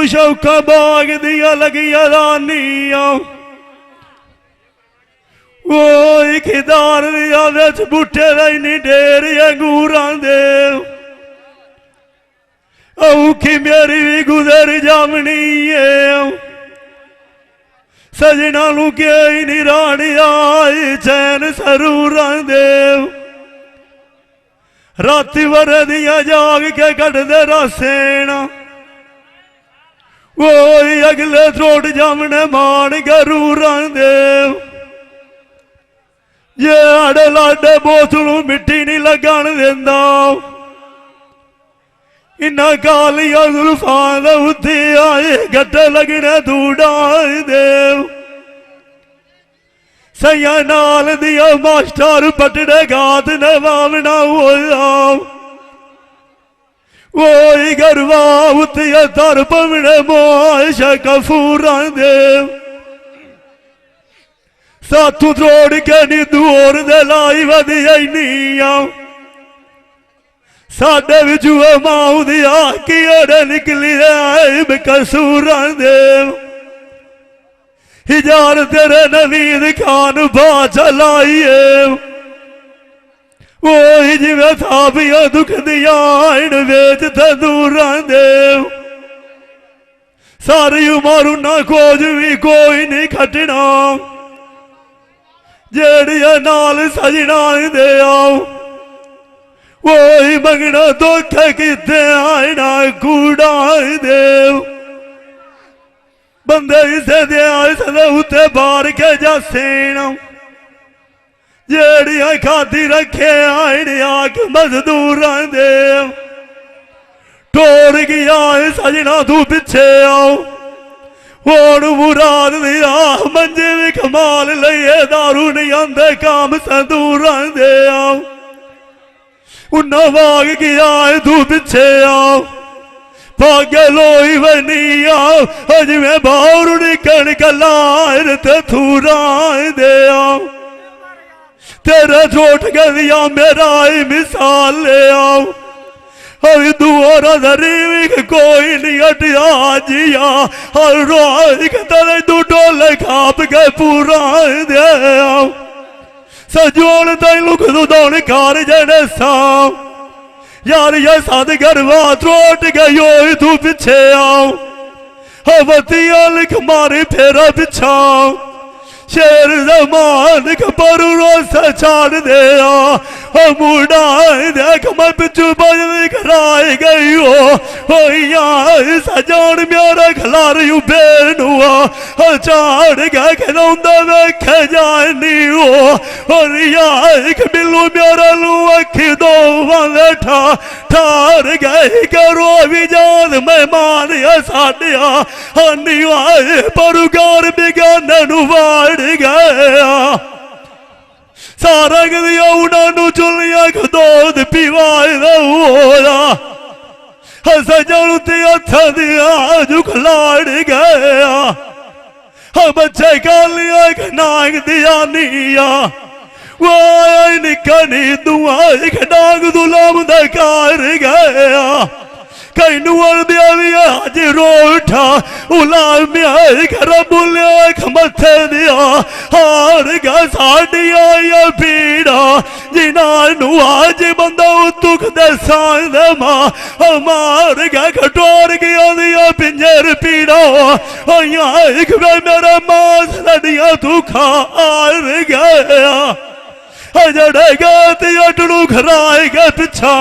शौका बाग दिया लगिया रानिया वो खिदार दिया बिच बूटे नहीं ढेर अंगूरां दे औखी मेरी भी गुजर जामनी है सजना नू के नहीं रानी आई चैन सरूरां दे राती वरे दिया जाग के कटदे रासेना वो अगले थ्रोट जामने मान गरूरां दे जे आड़े लाडे बोतलू मिट्टी नहीं लगन देंदा इन्ना कालिया जुल्फां दे उत्ते आए गड्डे लगने धूड़ा दे सैया नाल दिया मास्टर पटड़े गात नवावना होया वो गरवा उत्ते तर पवने मोश कफूरां दे साथू त्रोड़ के नी दूर दे लाई वधिया नीया साडे विचू माऊ दी आकी ओड़े निकली आए कसूरां दे हिजार तेरे नवीद खान बाचा लाइए वो जिवे थापिया दुख दिया इन वेच तंदूरां दे सारी उमर ना खोज भी कोई नहीं खटना जेड़िया नाल सजना दे आओ वो मंगना दुख किते आना कूड़ा दे बंदे इसे दे उत्ते बार के जासेना जेड़िया खादी रखे आने आक मजदूरां दे टोर गया सजना तू पिछे आओ होड़ मुराद दिया मंजे भी कमाल लिए दारू नहीं आंदे काम संदूरां दे आओ उन्ना भाग गया तू पिछे आओ भाग्य लोई बनी आओ अज में बाहर निकल कलार ते थूरा दे आओ तेरे छोट गलिया मेरा मिसाल ले आओ हर दुआरा दरीब कोई नहीं हटिया जिया हर रोज तेरे दू डोले खाप के पूरा दे आओ सजोड़ तई लुक दौड़ कार जने साओ यार ये साध गरवा त्रोट गयो तू पिछे आओ हवतिया लिख मारे फेरा पिछाओ शेर जमान पर रोस छाड़ दे मुड़ा देख मैं पिछू बजनी कराई गई हो यार सजान मेरा खलार यू बेनुआ चाड़ गए खिलौंदा वेखे जानी हो और यार बिल्लू मेरा लू अखी दो वाले ठार गए करो भी जान मेहमान या साडिया हानी आए पर गार बिगाने नु वाड़ गया सारा गलिया उन्होंने चुलिया खदोद पीवाए सजन हथ दिया जुखलाड़ गया बच्चे कालिया नाग दिया नीया वो निकनी दुआ नाग दुलाम कार गया कई नुअर दिया भी आज रो उठा उलाम घर बुलिया मथे दिया हार गा साडिया या पीड़ा जिन्होंने आज बंदा दुख दे सांद मां मार गा खटोर गया दिया पिंजर पीड़ा एक मेरा मां लड़िया तू खा आर गया जड़े गए अटड़ू खराएगा पिछा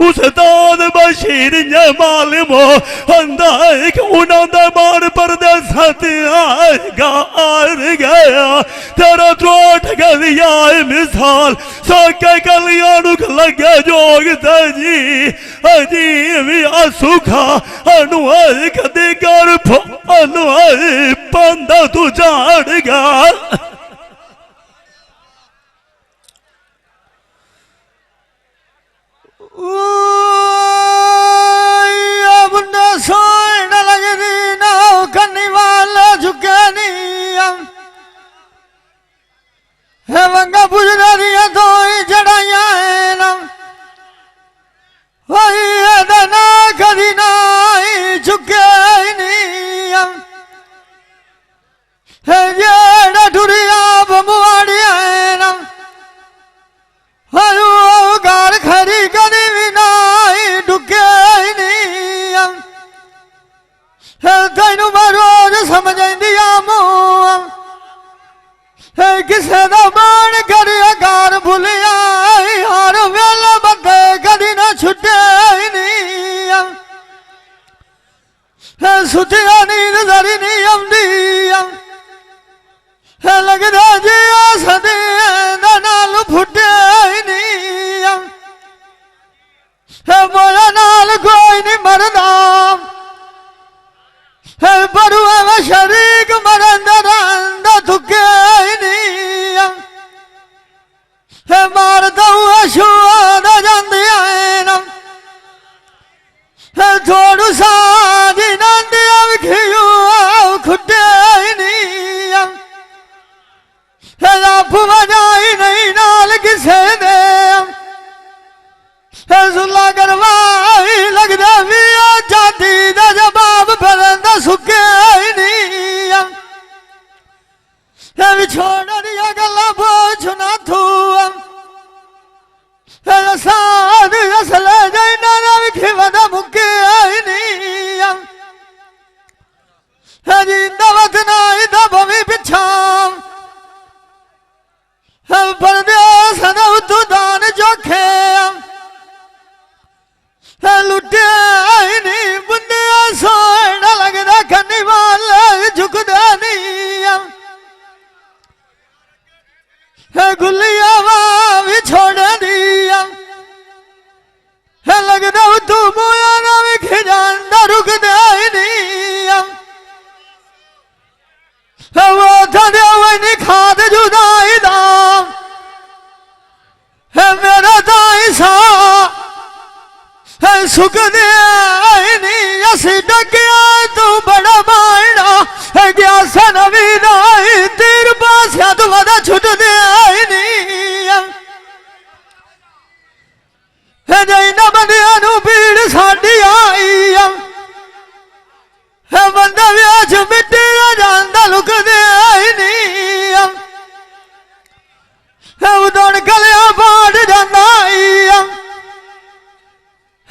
उस दाद बशीर मालिमो अंदाइक उन्होंने मान पर दे आएगा आर गया तेरा त्रोट गलिया मिसाल साके गलिया नुख लगे जोग जी अजीब सुखा अनुआई कदी कर अनुआई पंदा तू जाड़गा अपने सोन लगनी ना करने वाला झुके नहीं है वंगा बुझना दिया तो चढ़ाया है ना वही ना कभी ना झुके नहीं सुखदे नहीं असी डकिया तू बड़ा माड़ा गया सनवी नाई तेर पासिया तू वदा छुट दे नहीं ना बंदिया नू भीड़ साडी आई बंदा व्याह च मिट्टी ना जांदा लुकदे नहीं उदण गलिया पाट जांदा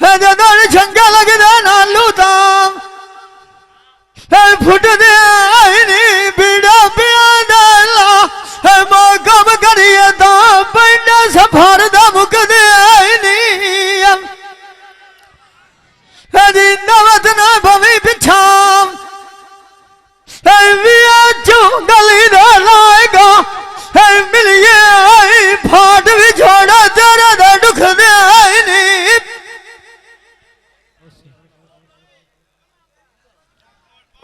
जदों चंगा लगदा नालू तां फुटदे नहीं बीड़ा पिया डाला मां कम करिए तां पिंड सफर दा मुकदे नहीं नवत ना भवी पिछा गली ना लाएगा मिलिए फाट भी छोड़ा तेरा दा दुख दे नहीं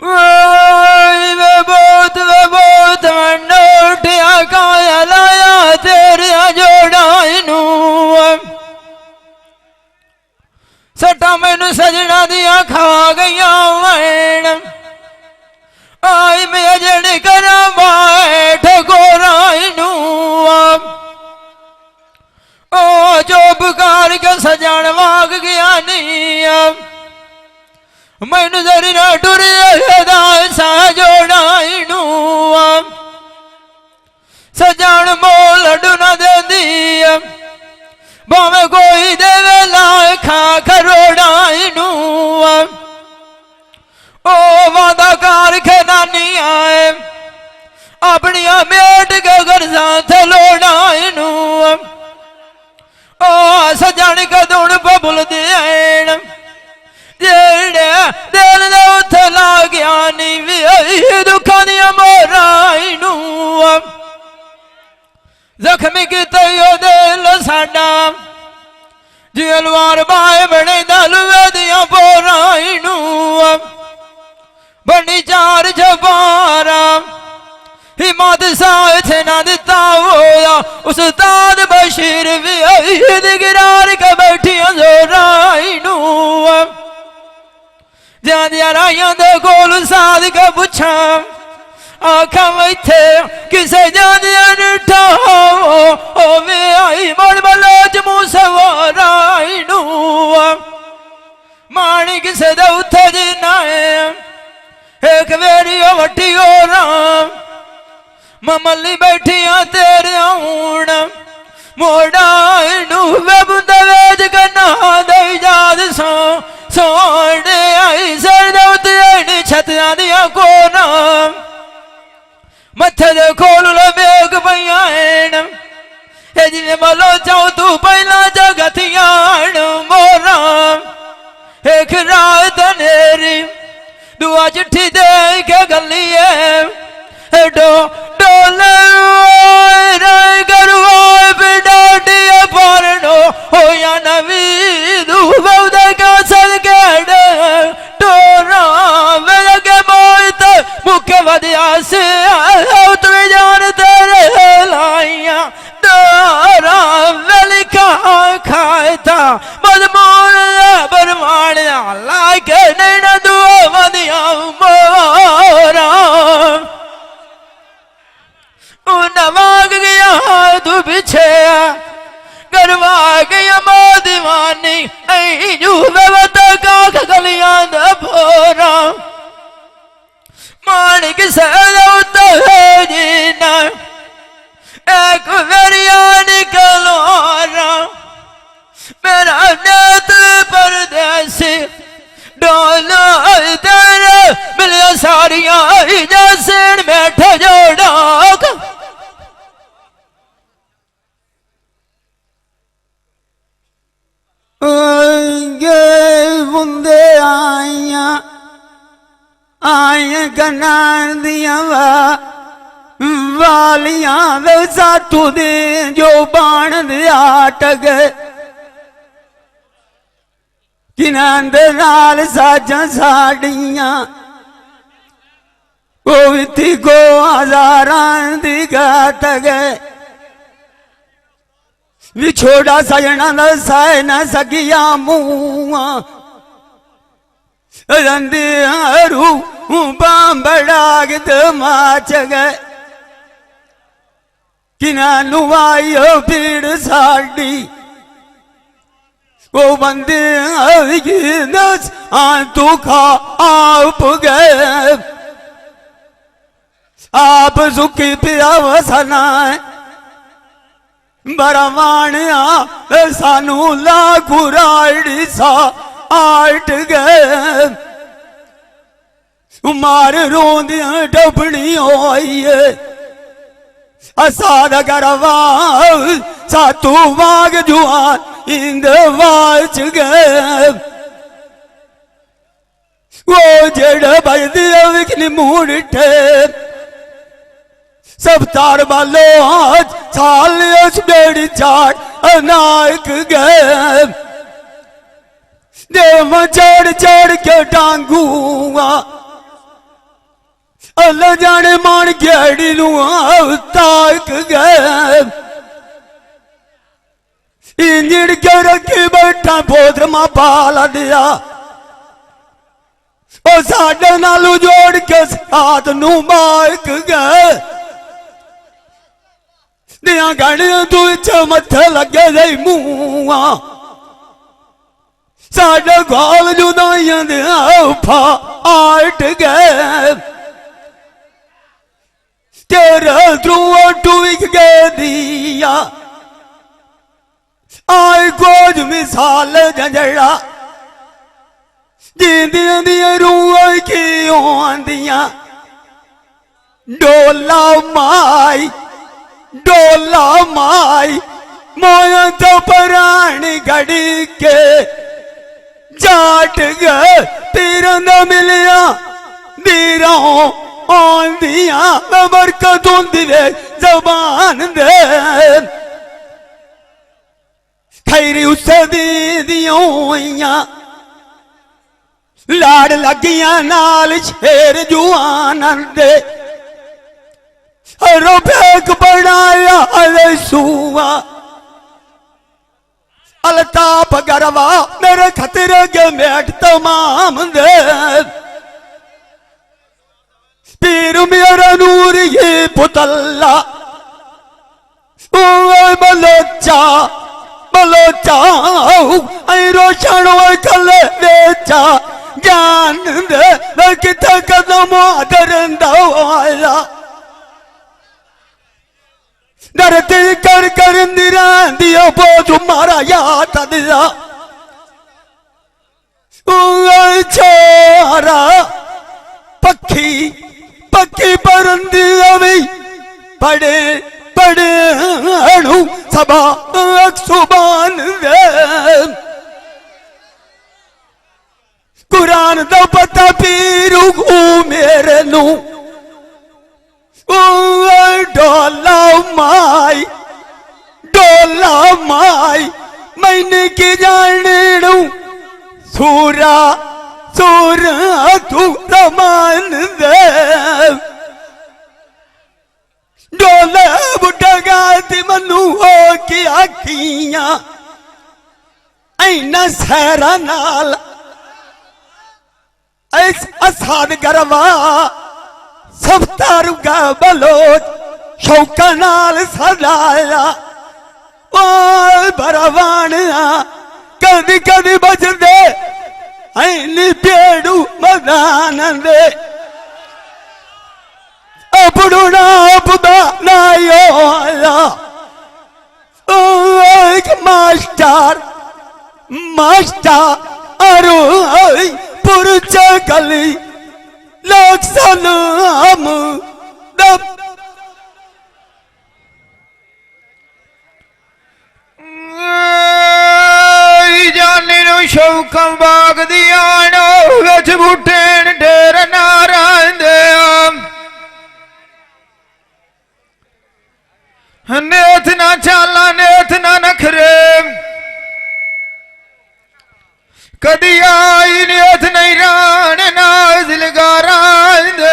वे बहुत मनो उठिया काया लाया तेरिया जोड़ा नू सटा मैनू सजना दिया खा गया वैन आई मैं जड़ करा बैठ गोराइनू ओ जो बुकार के सजन वाग गया नहीं मैनू जरी ना टुरी सा जोड़ाइनू सजन मोल डुना दे दी भावे कोई देवे लाखा करोड़ाइनू ओ वादा कार के नानी आए अपनी मेट के गर्जा थलोड़ाइनू ओ सजन का दुण बबुल देन जेड़े दिल दे उथे ला गया नी वी दुखा दिया मोराइनू जख्मी किते यो दिल साडा जिलवार बाए बने दलवे दिया बोराइनू बनी चार छपारा हिम्मत साथ ना दिता होया उस्ताद बशीर भी गिरार के बैठी जोराइनू जांदिया राइया दे कोल साध के पुछा आखा इथे किसे जांदिया निठा हो वे आई मड़ बलोच मुँह सवाराइनू माणी किसे दे उथे जिना एक वेरी वटी हो राम ममली बैठिया तेरे आउण मोड़ाइनू वे बुंदा वेज करना दे याद सो सोने आई सर दे उते छतिया दिया कोना मथे दे कोल मेघ पईया जिमें बोलो चाहो तू पहला जगतियान मोरा एक रात नेरी दुआ चिट्ठी दे के गलिए डो डोले गरुआ बिडाडिया परनो हो या नवी दूबौद का सदके टोरा मेरे के मोहित मुख्य वदिया से तुम्हें जान तेरे लाइया डोरा वेलिका खायता मजमून बरमान लाके नहीं न दुआ वदिया मोरा नवाग गया तू पीछे गरवा गया मो दीवानी का गलियां दा भोरा माणिक जीना एक वेरिया निकलो मेरा नेत परदेसी डोलो तेरे मिलिया सारिया जैसे बैठे जोड़ा बुंदे आइया आए गनान दिया वालियां वे साटू दे जो बाण दिया टग किनां दे नाल साजां साड़ियां वो विथी को हजारां दी गात गए विछोड़ा सजना न साए न सगिया मुआ रंदियारू बांबड़ाग दमाच गए किना नुवायो भीड़ साड़ी वो बंदे दस तू खा आप गए आप सुखी पिया वसना बरवाणिया सानू लाखुराड़ी सा आट गए मार रोंदियां डबनी होई है असाद गरवा सातू वाग जुआन इंद वाच गए वो जेड़ बजदी विकनी मूड़े सब तार बालो आज साल उस बेड़ी चाट अनायक गए देव चढ़ चढ़ के टांगूआ अल्लाह जाने मान गेड़ी ताक गए इंजन के रखी बैठा पोत्र मां पाला दिया और साढ़े नालू जोड़ के साथ नू माइक गए दिया गाड़ियां तू मथे लगे दे मुआ साढ़े गाल जुदाइयां दिया उफा आट गए तेरा ध्रुआ टूक गए दिया आए गोज मिसाल जंजड़ा जींदियां दिया रूआ की आंदियां डोला माई मोया तो परानी घड़ी के जाट गए तीरों न मिलिया दीरों आंदिया बरकतों दिवे जबान दे खैरी उसे दी दिया लाड़ लगिया नाल शेर जुआन दे हरो फेक बनाया अले सुआ अलताप गरवा मेरे खतरे के मेट तमाम दे पीर मेरा नूर ये पुतल्ला बलोचा बलोचा रोशन कल बेचा ज्ञान दे कितना कदम दरंदा धरती कर कर निरा दिया बोझ मारा याद दिया छोरा पक्षी पक्षी परंदी अभी बड़े बड़े अणु सबा सुबान दे कुरान दा पता पीरू मेरे नू डोला माई मैंने की जाने सूरा सूरा तू रमान दे डोले बुढ़ा गाती मनु हो की आखियां ऐना सहरा नाल ऐस असाद गरवा सब तारुगा बलोच शौका नाल सजाया ओ बरवानिया कदी कदी बच दे ऐनी पेड़ू मदान दे अपड़ू नापदा नायो ओ एक मास्टर मास्टर अरु पुरच गली लोक सलाम दब जाने नो शौकम बाग दिया नो विच बूटे ढेर नारायण दे नेथ ना चाला नेथ ना नखरे कदी आई नेथ नहीं रान नाजिल गारायण दे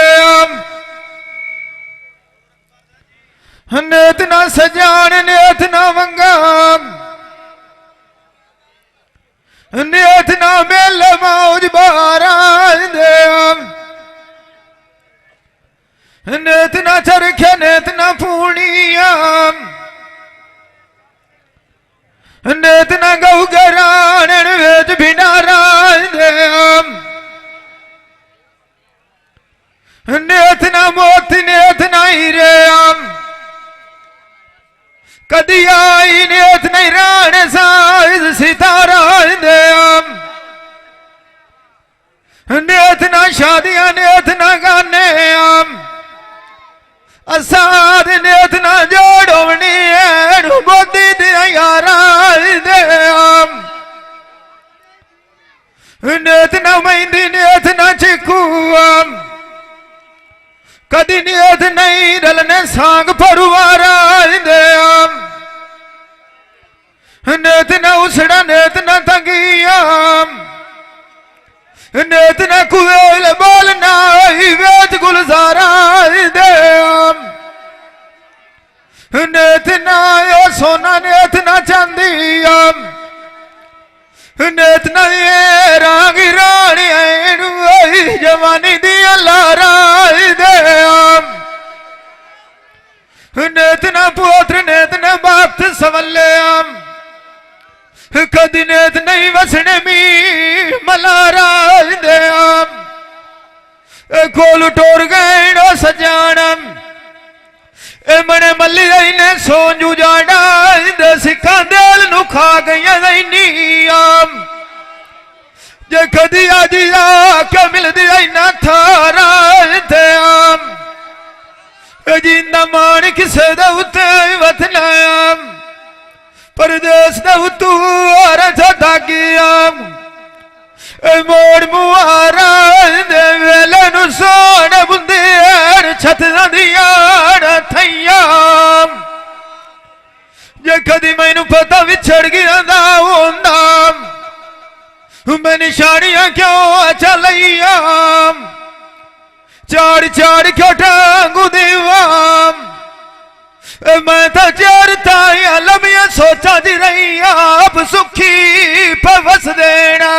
नेथ ना सजान नेथ ना वंगा नेथ ना मेल मौज बारा नेत न गऊ गराण वेच बिना रांदे नेत न मोती नेत न हीरे कदी आई नेत नहीं राण साइज सितारा दे नेत न शादियां नेत न गाने असाद नेत न जोड़ोनी बोदी दिया यारा दे नेत न मेहंदी नेत न चिकू कदी नेत नहीं रलने सांग परवारा दे नेत न उसड़ा नेत न तंगिया नेत न कुएल बोलना वेच गुलजारा दे नेत न सोना नेत न चांदिया नेत न ये रांगी रानी जवानी दिया लारा दे नेत न पुत्र नेत न बाप सवले कदी नेत नहीं वसने मी मलारा दे कोल टोर गए सजानम ए मने मल्ली ने सोंजू जाना सिखा दिल नु खा गई नीम जे कदी आज क्या मिलती ना थारा थे जिंदा मान किसे दे वतनाम परदेश दू दागिया मोड़ मुहारा दे वेले नु सोन बुंदे छत दिया थैया जे कदी मैनू पता विछड़ गया ना होंदा मैं निशानियां क्यों चलिया चार चार क्यों टांगू दीवाम मैं तो चरता लमिया सोचा दी रही आप सुखी पवस देना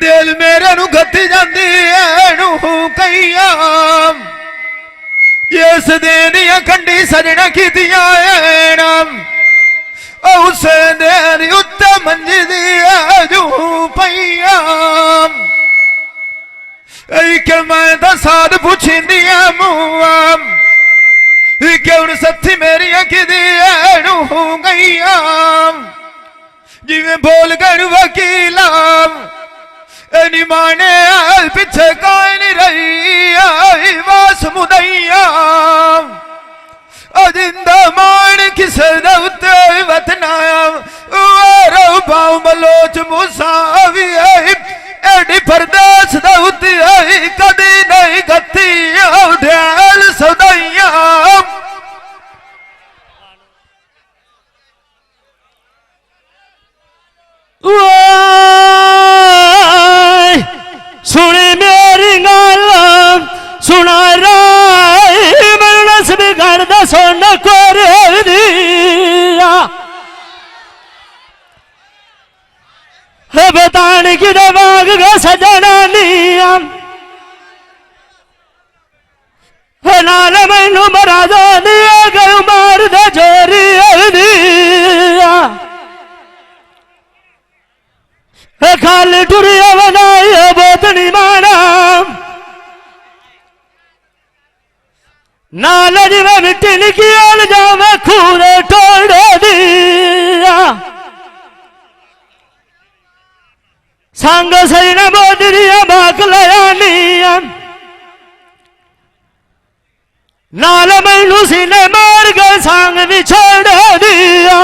दिल मेरे नु गति जाती है कईया इस देनिया कंडी सजना की दिया उसे देरी उत्ते मंजी दिया जू पैया के मैं तो साध पूछी दिया मुआम क्यों सथी मेरी की गई जिमें बोल गए वकीलाम एनी माने पीछे कोई नहीं रही वास मुदैया अजिंदा मान किसे दउते वतनाम रो पाऊ मलोच मुसावी एडी परदेश दउती कदी नहीं गति ध्यान सदैया सुनी मेरी गल सुना राय मनस भी कर द सुन कर दिया बताने की दबाग का सजना नियम नाल मैनू मरा दो दिया गयू मार दे जोरी दिया खाली टुरिया बनाई बोतनी माना नाल जिवे मिट्टी निकल जावे खूरे टोड़ दिया संग सही न बोतरिया बाक लया नियम नाल मैनू सीने मार गए संग भी छोड़ दिया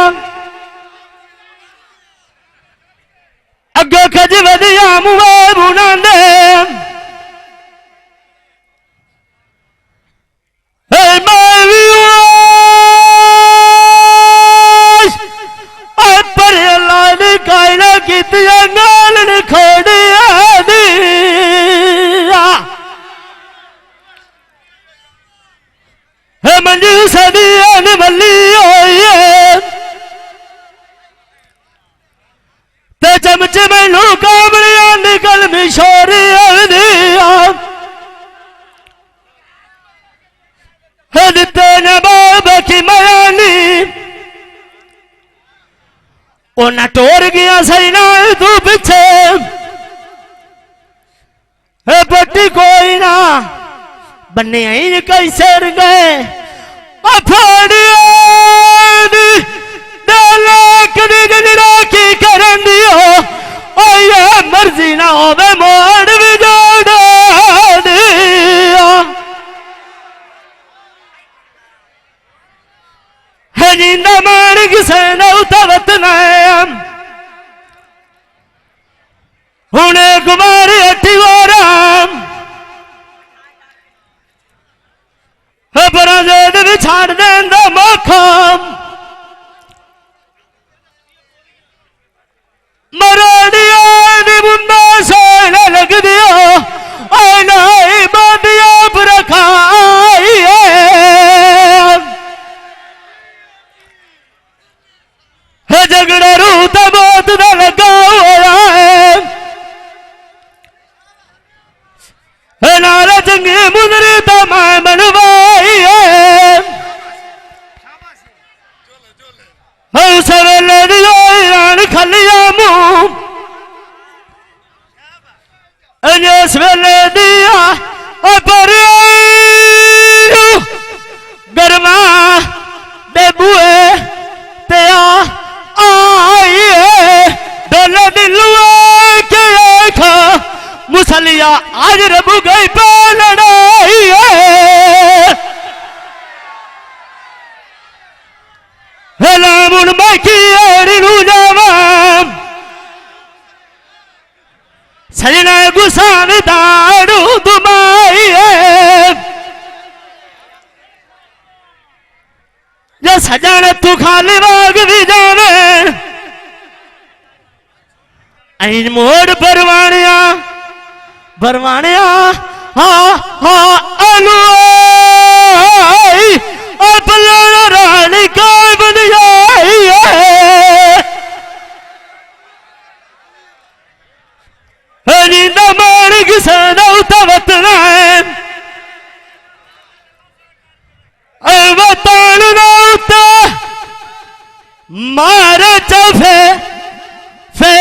अगे खज वधिया मुए बुना दे पर लाल कायना की गाल खोड़िया दिया मंजू सदिया बल्ली ते चमचे मैनू कामड़िया ना टोर गया सही ना तू पीछे बट्टी कोई ना बन्ने आई कैसे गए की करन दियो ओ ये मर्जी ना होवे मोड़ भी जोड़ दियो है जिंदा मान किसे नौतवत नाम हुने कुमारी अट्टी राम बराजेद भी छाड़ देंदा मखम मरानिया दी मुंडा सोने लग दियो आना बादिया पर खाई है झगड़ा रूता बहुत दा लगा हुआ है नारा चंगी मुदरी तो मैं बनवाई है सवेले दियो ईरान खलिया मुंह जिस वेले दिया पर गरमा दे बुए ते आई डोले दिलुए के खा मुसलिया आज रबू गई पे लड़ाई हेला मुन बाकी एड़ू जावा सजना गुसान दाड़ू दुमाई जो सजन तू खाली बाग भी जावे आई मोड़ परवानिया बरवानिया अलू रानी का बन जाई जिंदा मान किसे नौतवत वतन नौत मारे चफे फे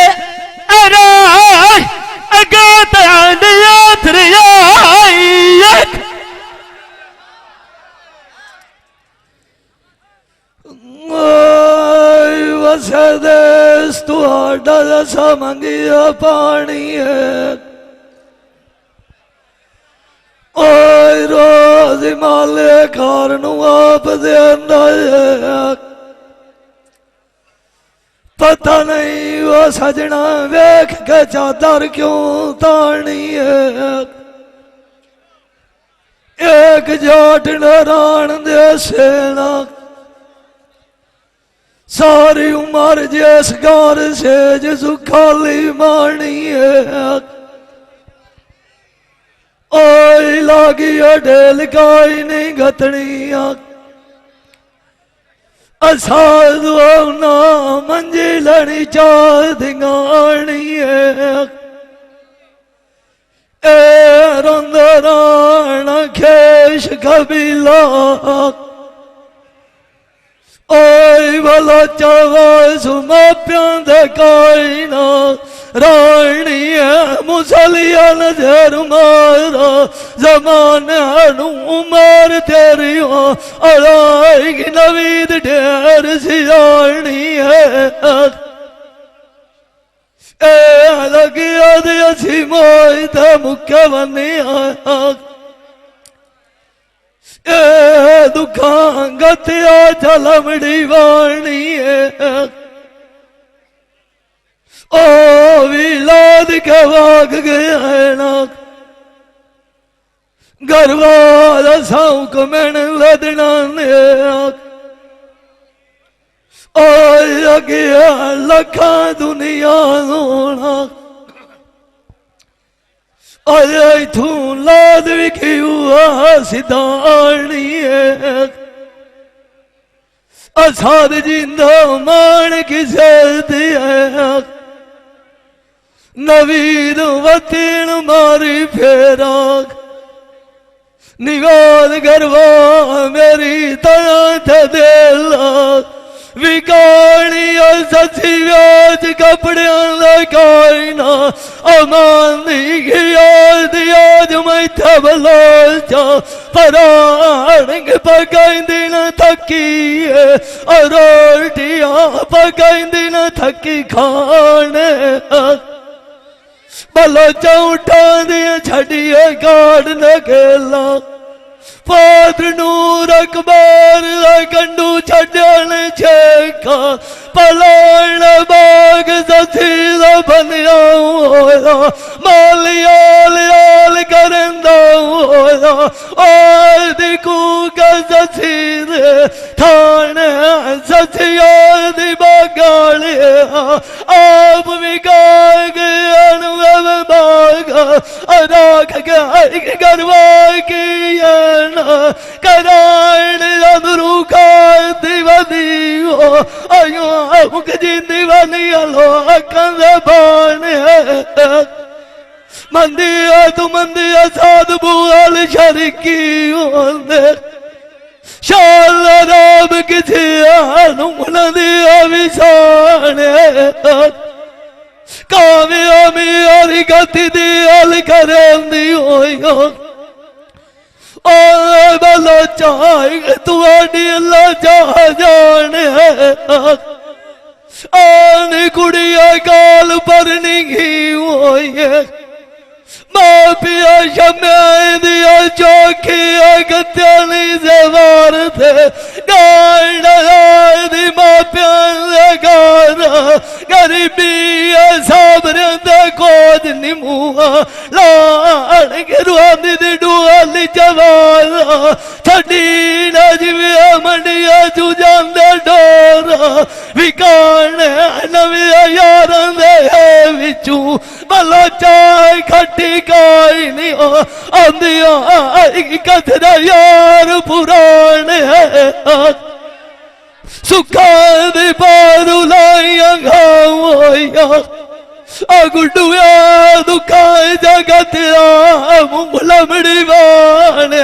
अराय अगात आंदिया थरियायक वसदेस तुहाडा जैसा मंगिया पानी है ओए रोज माले खारनू आप देंदा है पता नहीं वो सजना वेख के चादर क्यों तानी है एक जाट नारायण दे सेना सारी उम्र जिस गार से जिसु खाली मानी है ओए लागी ढेल काई नहीं घतनी असाधु ना मंजिलनी चाह दिंगानी है ए रंदराना खेश कबीला ओए भला चावा सुमाप्यां दे कोई ना रानी है मुसलिया नजर मारा जमाने उमर तेरी अड़ाई नवीद ढेर सियाणी है ए लगिया दे अच्छी मोई ते मुख्य बनी ए दुखां गतिया झलमड़ी वाणी है ओ विलाद के वाग गया है ना गरवाल साऊ को मैंने लदना ने ओ लगिया लखा दुनिया लोना अरे तू लाद विखी हुआ सिदानी है असाद जिंदा मान किसे दिया नवीद वतीन मारी फेरा निवाद गरवा मेरी तना थे देला विकाणी सची व्याज कपड़ियां लगाईना अमानी आज मैं बलोचा पराणग पकाई न थकी रोटियां पकाई न थकी खाने बलोचा उठा दिया छड़िए गाड़ न खेला पात्र नूर अकबर कंडू छड़न छेका पलाण बाग ससील बनिया होया मालियाल याल करंदा होया आदि कूका ससील थाने ससिया दी बागाले आप विकाग अनुभव बागा अराख गरवा की करायण रुका दिवदियो अयो मुख जी दीवानी अलो कंद बाने मंदिया तू मंदिया साध बुआल शरकी होंदे शाल राम किसी आनु दिया विसाने काव्या मियारी गति दियाल करेंदी होयो बलो चाहे तुआडी अल्लाह चाह जाने आने कुड़िया काल पर निगी होए माँ पिया शम्या दिया चौकिया गत्यानी से वार थे गाड़ा दी माँ प्या गारा गरीबी साबरे खोज निमुआ लाड़ के रुआनी दी डुआली जवारा छड़ी ना जिविया मंडिया चुजांदे डोरा विकाने नविया यारां दे विचू भला चाय खट्टी काई नहीं आंदिया कथरा यार पुराने सुखा दे पारू लाइया गावोया गुड्डुया दुखाए जगत मुंगलमड़ी बाने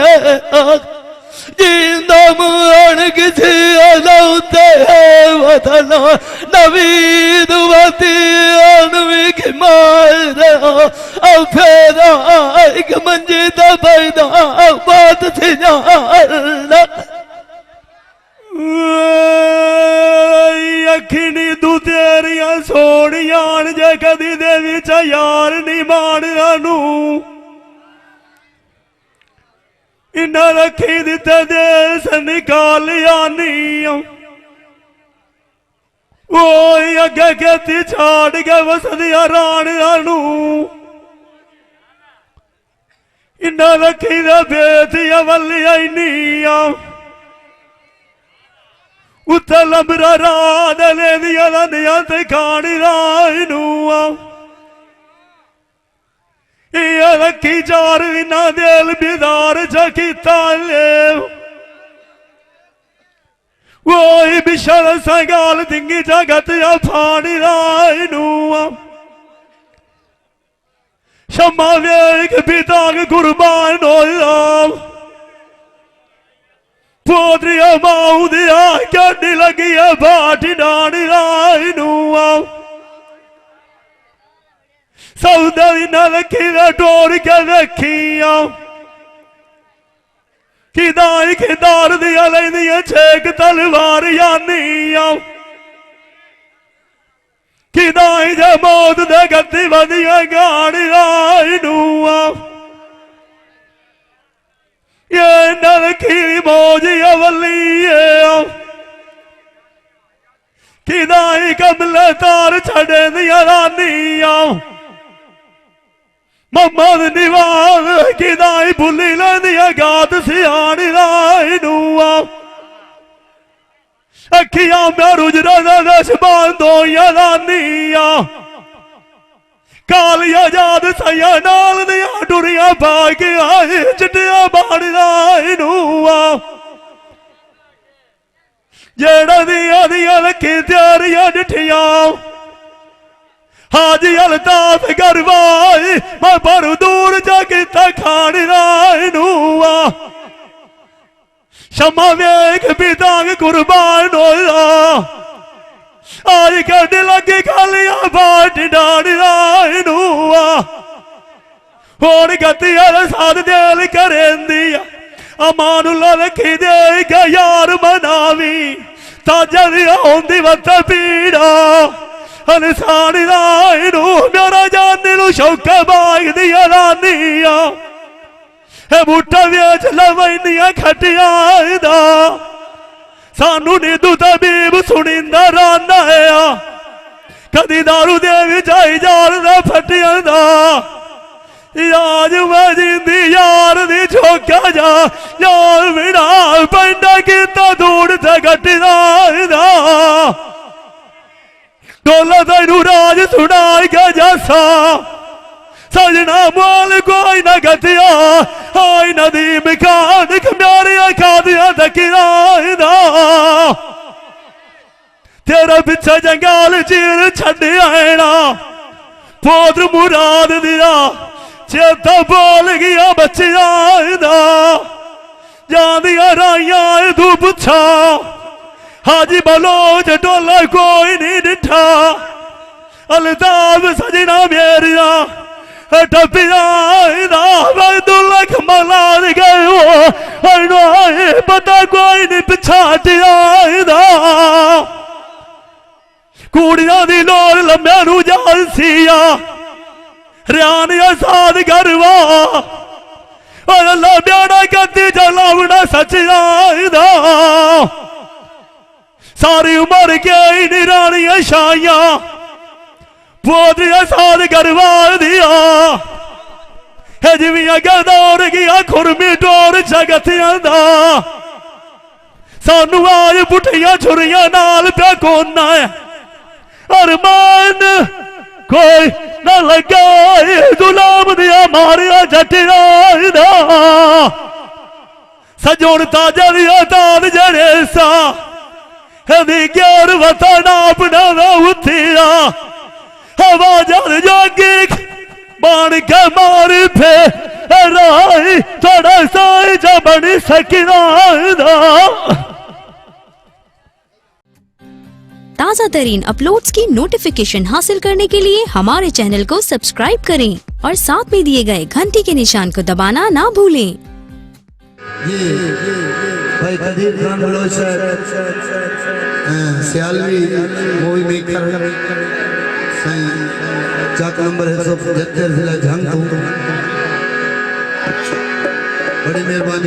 जिंदा मुआन किसी अलौते वतना नवीद वती अनवी की मार फेरा एक मंजी दबैदा बात थी जाना अखिनी तू तेरिया सोनियान जे कदी दे विच यार नी माणनू इन्ना रखी दिते देश निकालिया नी ओ अगे खेती छाड़ के वसदिया राणनू इन्ना रखी दे बेतिया वलिया नी उत्थे लंबरा रात ले दिया लंदिया ते खानी रायनू ये रखी चार दिना दिल बिदार चकीता ले वो बिशल संगाल दिंगी जगत या फानी रायनू शम्मा वेख पिताग कुर्बान होया पोतरिया माऊ दिया कड्डी लगी है बाटी डानी रायनू सौदा दिना रखी टोर के रखिया किदाई खिदार दिया लेंदिया छेक तलवार यानिया किदाई जे मौत दे गद्दी वदिया गाड़ी रायनू ये नरखी मौजी अवली किदाई कमले तार छड़े दिया रानिया मोहम्मद निवाज किदाई भुली लेंदिया गात सियानी रायनू अखियां में रुजरा दस बांधो या रानिया कालिया याद सैया नाल दिया टुरिया भाग आए चिटिया बाड़ी रायनू जेड़ा दिया दिया रखी त्यारिया डिठिया हाजी अलताफ गरवाई मैं पर दूर जाके खानी रायनू शम्मा वेख पिताग कुर्बान होया आज कहने लगे खालिया बाट डाड़ू होर गतिया साथ दिल करेंदी अमानुल्ला रखी देगा यार मनावी ताजा आंदी वत पीड़ा अनसानी रायनू मेरा जाने नु शौका बाग दिया रानिया ए बूटा वेच लवैनिया खटिया दा सानू निदू तबीब सुनिंदा राना है कदी दारू देवी जाई जार दा फटिया दा याद वजिंदी यार दी झोंका जा यार बिना पंडा किता दूर ते गटदा डोला तेनू राज सुनाई का जैसा सजना मोल कोई न गतिया आई नदी मिकान खम्यारिया खादिया तकिदा तेरा पिछा जंगाल चीर छड़ आना पोत्र मुराद दिया चेता बोल गया बच्चिया जादिया राइया तू पुछा हाजी बलोच टोला कोई नहीं डिठा अलताब सजना मेरिया टपिया दुल्ला खमला गए पता कोई नहीं पिछाटिया कुड़िया दी लोर लम्बे नू जालसिया रियानिया साध गरवा अल्लाह ब्याड़ा करती जलावना सचिया सारी उम्र के निरानिया शाइया पोतरिया साथ गरवा दिया हजविया गदौर गया खुरमी डोर जगतिया दा सानू आज पुठिया छुरिया नाल पे कोना है अरमान कोई न लगा गुलाम दिया मारिया जटिया दा सजोन ताजा दिया तान जड़े सा वतन अपना उथिया हवा जल जोगी बन के मार फे राई थोड़ा साई जा बनी सकिना ताज़ा तरीन अपलोड्स की नोटिफिकेशन हासिल करने के लिए हमारे चैनल को सब्सक्राइब करें और साथ में दिए गए घंटी के निशान को दबाना ना भूलें। ये भाई कदीर खान बलोच सियालवी मूवी मेकर सही चाक नंबर है 175 जिला झंग बड़ी मेहरबानी।